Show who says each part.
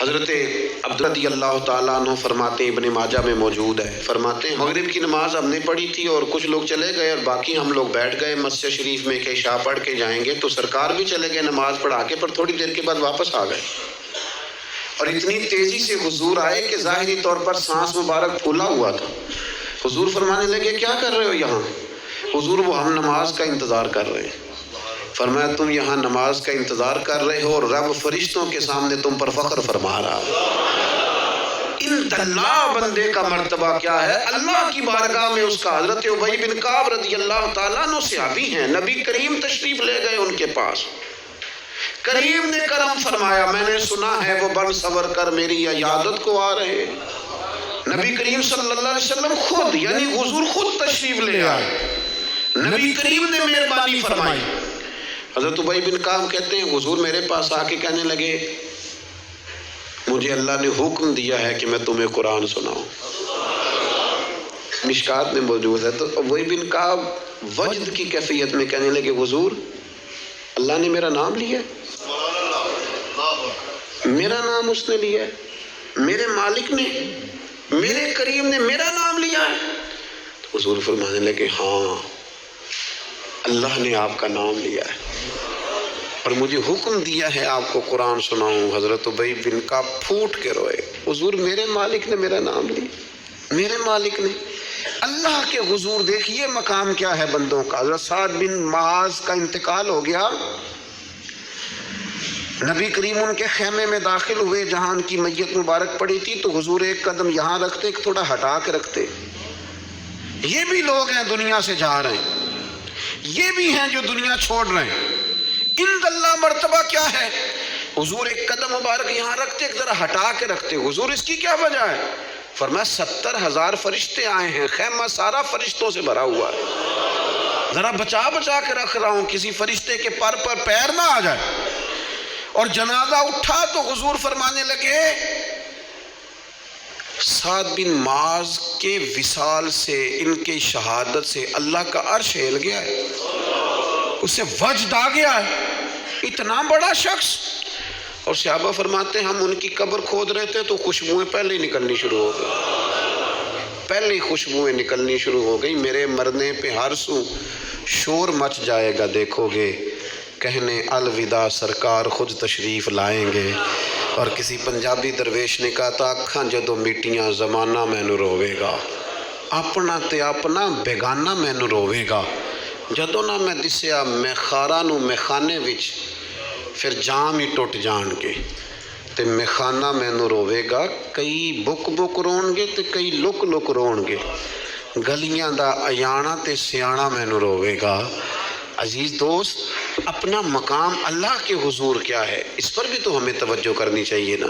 Speaker 1: حضرت عبد رضی اللہ تعالیٰ عنہ فرماتے ہیں، ابن ماجہ میں موجود ہے، فرماتے ہیں مغرب کی نماز ہم نے پڑھی تھی اور کچھ لوگ چلے گئے اور باقی ہم لوگ بیٹھ گئے مسجد شریف میں کہ عشاء پڑھ کے جائیں گے، تو سرکار بھی چلے گئے نماز پڑھا کے، پر تھوڑی دیر کے بعد واپس آ گئے اور اتنی تیزی سے حضور آئے کہ ظاہری طور پر سانس مبارک پھولا ہوا تھا۔ حضور فرمانے لگے کیا کر رہے ہو یہاں؟ حضور وہ ہم نماز کا انتظار کر رہے ہیں۔ فرمایا تم یہاں نماز کا انتظار کر رہے ہو اور رب فرشتوں کے سامنے تم پر فخر فرما رہا اللہ بندے کا مرتبہ کیا ہے اللہ کی بارگاہ میں اس کا۔ حضرت ابی بن کعب رضی اللہ تعالیٰ عنہ صحابی ہیں، نبی کریم تشریف لے گئے ان کے پاس، کریم نے کرم فرمایا، میں نے سنا ہے وہ بن سور کر میری عیادت کو آ رہے ہیں۔ نبی کریم صلی اللہ علیہ وسلم خود یعنی حضور خود تشریف لے آئے، نبی کریم نے مہربانی فرمائی۔ حضرت ابی بن کعب کہتے ہیں حضور میرے پاس آ کے کہنے لگے مجھے اللہ نے حکم دیا ہے کہ میں تمہیں قرآن سناؤں، مشکات میں موجود ہے۔ تو ابی بن کعب وجد کی کیفیت میں کہنے لگے حضور اللہ نے میرا نام لیا ہے، میرا نام اس نے لیا ہے، میرے مالک نے میرے کریم نے میرا نام لیا ہے۔ تو حضور فرمانے لگے ہاں اللہ نے آپ کا نام لیا ہے اور مجھے حکم دیا ہے آپ کو قرآن سناؤں۔ حضرت ابی بن کعب پھوٹ کے روئے، حضور میرے مالک نے میرا نام لیا، میرے مالک نے اللہ کے حضور۔ دیکھیے مقام کیا ہے بندوں کا۔ حضرت سعد بن معاذ کا انتقال ہو گیا، نبی کریم ان کے خیمے میں داخل ہوئے جہاں ان کی میت مبارک پڑی تھی، تو حضور ایک قدم یہاں رکھتے ایک تھوڑا ہٹا کے رکھتے۔ یہ بھی لوگ ہیں دنیا سے جا رہے ہیں، یہ بھی ہیں جو دنیا چھوڑ رہے ہیں، ان اللہ مرتبہ کیا ہے؟ حضور ایک قدم مبارک یہاں رکھتے ایک ذرا ہٹا کے رکھتے۔ حضور اس کی کیا وجہ ہے؟ فرمایا 70,000 فرشتے آئے ہیں، خیمہ سارا فرشتوں سے بھرا ہوا ہے، ذرا بچا بچا کے رکھ رہا ہوں کسی فرشتے کے پر پیر نہ آ جائے۔ اور جنازہ اٹھا تو حضور فرمانے لگے سعد بن معاذ کے وصال سے، ان کی شہادت سے اللہ کا عرش ہل گیا ہے، اسے وجد آ گیا ہے، اتنا بڑا شخص۔ اور صحابہ فرماتے ہیں ہم ان کی قبر کھود رہے تھے تو خوشبوئیں پہلے ہی نکلنی شروع ہو گئی، پہلے ہی خوشبوئیں نکلنی شروع ہو گئی۔ میرے مرنے پہ ہر سو شور مچ جائے گا، دیکھو گے کہنے الوداع سرکار خود تشریف لائیں گے۔ اور کسی پنجابی درویش نے کہا تھا اکھاں جدوں میٹیاں زمانہ مینوں روے گا، اپنا تے اپنا بیگانہ مینوں روے گا، جدوں نہ میں دسیا میں خاراں نوں میخانے وچ پھر جام ہی ٹوٹ جان گے، تے میخانہ مینوں روے گا، کئی بک بک رون گے تے کئی لک لک رون گے، گلیاں دا ایانا تے سیانا مینوں روے گا۔ عزیز دوست اپنا مقام اللہ کے حضور کیا ہے اس پر بھی تو ہمیں توجہ کرنی چاہیے نا۔